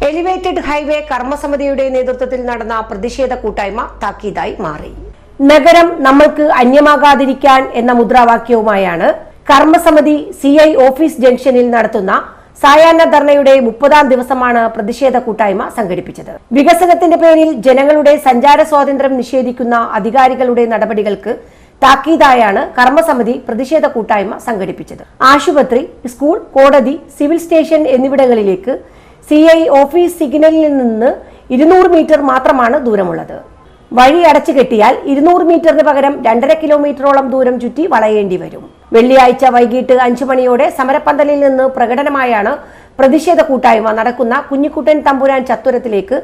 Elevated highway കർമ്മസമിതിയുടെ നേതൃത്വത്തിൽ നടന്ന പ്രതിഷേധ കൂട്ടായ്മ താക്കീതായി മാറി. നഗരം നമ്മൾക്ക് അന്യമാകാതിരിക്കാൻ എന്ന മുദ്രാവാക്യവുമായാണ് കർമ്മസമിതി CI ഓഫീസ് ജംഗ്ഷനിൽ നടത്തുന്ന സായാഹ്ന ധർണയുടെ 30ാം ദിവസമാണ് പ്രതിഷേധ കൂട്ടായ്മ സംഘടിപ്പിച്ചത്. വികസനത്തിന്റെ പേരിൽ ജനങ്ങളുടെ സഞ്ചാര സ്വാതന്ത്ര്യം നിഷേധിക്കുന്ന അധികാരികളുടെ നടപടികൾക്ക് താക്കീതായാണ് കർമ്മസമിതി പ്രതിഷേധ കൂട്ടായ്മ സംഘടിപ്പിച്ചത്. ആശുപത്രി, സ്കൂൾ, കോടതി, സിവിൽ സ്റ്റേഷൻ എന്നിവിടങ്ങളിലേക്ക് CI ഓഫീസ് സിഗ്നലിൽ നിന്ന് 200 മീറ്റർ മാത്രമാണ് ദൂരമുള്ളത്. വഴി അടച്ചു കെട്ടിയാൽ 200 മീറ്ററിന് പകരം 2.5 കിലോമീറ്ററോളം ദൂരം ചുറ്റി വളയേണ്ടി വരും. വെള്ളിയാഴ്ച വൈകിട്ട് 5 മണിയോടെ സമരപ്പന്തലിൽ നിന്ന് പ്രകടനമായാണ് പ്രതിഷേധ കൂട്ടായ്മ നടക്കുന്ന കുഞ്ഞിക്കുട്ടൻ തമ്പുരാൻ ചത്തുരത്തിലേക്ക്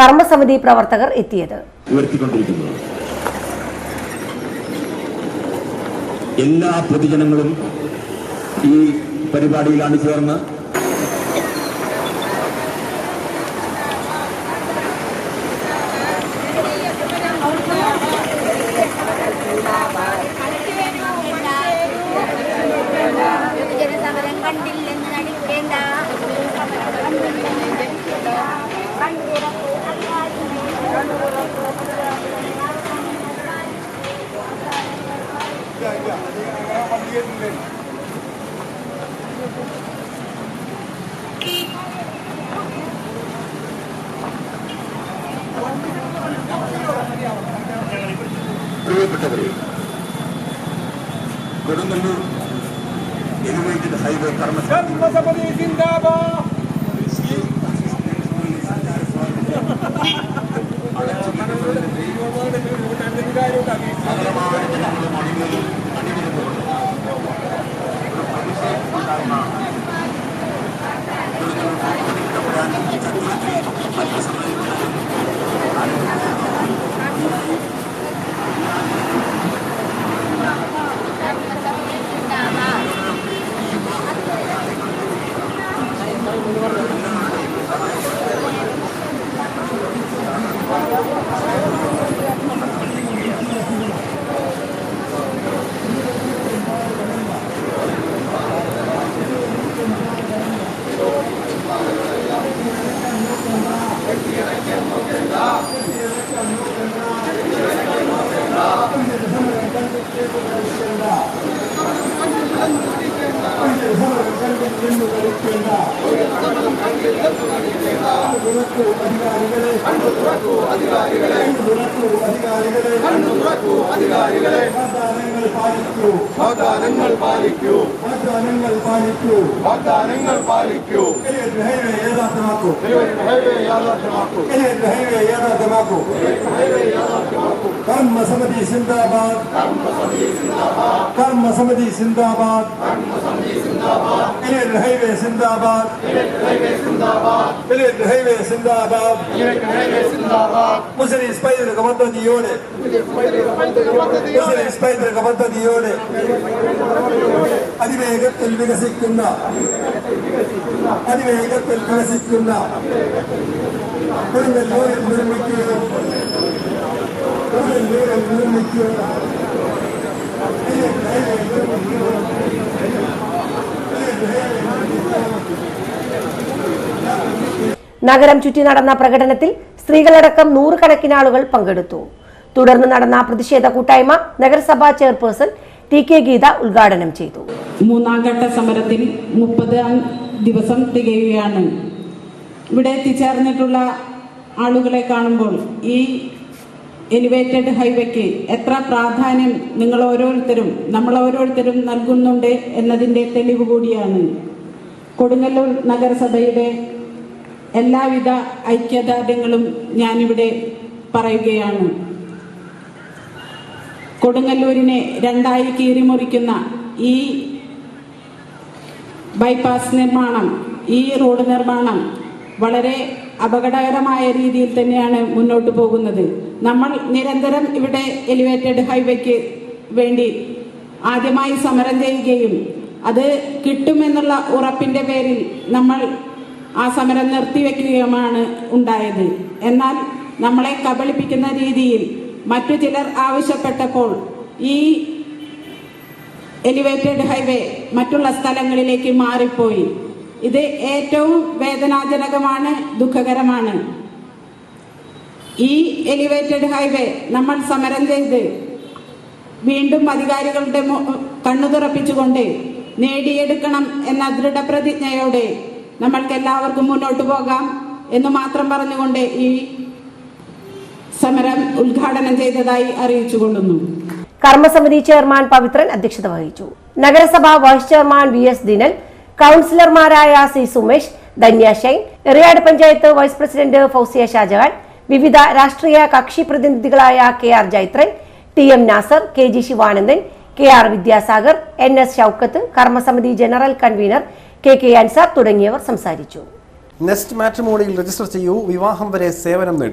കർമ്മസമിതി പ്രവർത്തകർ എത്തിയത്. എല്ലാ പൊതുജനങ്ങളും ഈ പരിപാടിയിൽ അണിചേർന്ന് പ്രിയപ്പെട്ടവരെ, കൊടുങ്ങല്ലൂർ എലിവേറ്റഡ് ഹൈവേ കർമ്മസമിതി സിന്ദാബാദ്. കർമ്മസമിതി സിന്ദാബാദ്. കർമ്മസമിതി സിന്ദാബാദ്. എലിവേറ്റഡ് ഹൈവേ സിന്ദാബാദ്. എലിവേറ്റഡ് ഹൈവേ സിന്ദാബാദ്. മുസ്ലിം പൈതൃക പദ്ധതിയോടെ അതിവേഗത്തിൽ വികസിക്കുന്ന കൊടുങ്ങല്ലൂരിൽ നിർമ്മിക്കുക നഗരം ചുറ്റി നടന്ന പ്രകടനത്തിൽ സ്ത്രീകളടക്കം 100 കണക്കിന് ആളുകൾ പങ്കെടുത്തു. തുടർന്ന് നടന്ന പ്രതിഷേധ കൂട്ടായ്മ നഗരസഭാ ചെയർപേഴ്സൺ TK ഗീത ഉദ്ഘാടനം ചെയ്തു. 3ാം ഘട്ട സമരത്തിൽ 30ാം ദിവസം തികയുകയാണ്. ഇവിടെ എത്തിച്ചേർന്നിട്ടുള്ള ആളുകളെ കാണുമ്പോൾ ഈ എലിവേറ്റഡ് ഹൈവേക്ക് എത്ര പ്രാധാന്യം നമ്മൾ ഓരോരുത്തരും നൽകുന്നുണ്ട് എന്നതിൻ്റെ തെളിവ് കൂടിയാണ്. കൊടുങ്ങല്ലൂർ നഗരസഭയുടെ എല്ലാവിധ ഐക്യദാർഢ്യങ്ങളും ഞാനിവിടെ പറയുകയാണ്. കൊടുങ്ങല്ലൂരിനെ രണ്ടായി കീറിമുറിക്കുന്ന ഈ ബൈപ്പാസ് നിർമ്മാണം, ഈ റോഡ് നിർമ്മാണം വളരെ അപകടകരമായ രീതിയിൽ തന്നെയാണ് മുന്നോട്ട് പോകുന്നത്. നമ്മൾ നിരന്തരം ഇവിടെ എലിവേറ്റഡ് ഹൈവേക്ക് വേണ്ടി ആദ്യമായി സമരം ചെയ്യുകയും അത് കിട്ടുമെന്നുള്ള ഉറപ്പിൻ്റെ പേരിൽ നമ്മൾ ആ സമരം നിർത്തിവെക്കുകയുമാണ് ഉണ്ടായത്. എന്നാൽ നമ്മളെ കബളിപ്പിക്കുന്ന രീതിയിൽ മറ്റു ചിലർ ആവശ്യപ്പെട്ടപ്പോൾ ഈ എലിവേറ്റഡ് ഹൈവേ മറ്റുള്ള സ്ഥലങ്ങളിലേക്ക് മാറിപ്പോയി. ഇത് ഏറ്റവും വേദനാജനകമാണ്, ദുഃഖകരമാണ്. ഈ എലിവേറ്റഡ് ഹൈവേ നമ്മൾ സമരം ചെയ്ത് വീണ്ടും അധികാരികളുടെ കണ്ണു തുറപ്പിച്ചുകൊണ്ട് നേടിയെടുക്കണം എന്ന ദൃഢപ്രതിജ്ഞയോടെ നമ്മൾക്ക് എല്ലാവർക്കും മുന്നോട്ട് പോകാം എന്ന് മാത്രം പറഞ്ഞുകൊണ്ട് ഈ സമരം ഉദ്ഘാടനം ചെയ്തതായി അറിയിച്ചുകൊള്ളുന്നു. കർമ്മസമിതി ചെയർമാൻ പവിത്രൻ അധ്യക്ഷത വഹിച്ചു. നഗരസഭാ വൈസ് ചെയർമാൻ VS ദിനൽ, കൌൺസിലർമാരായ C Sumesh, Dhanya Shine, Eriyad panchayat vice president Fousiya Shajahan, വിവിധ രാഷ്ട്രീയ കക്ഷി പ്രതിനിധികളായ KR Jaithran, TM Nasar, KG Sivanandan, KR Vidyasagar, NS Shoukath, കർമ്മസമിതി ജനറൽ കൺവീനർ KK അൻസാർ തുടങ്ങിയവർ സംസാരിച്ചു. നെസ്റ്റ് മാട്രിമോണിയിൽ രജിസ്റ്റർ ചെയ്യൂ, വിവാഹം വരെ സേവനം നേടൂ.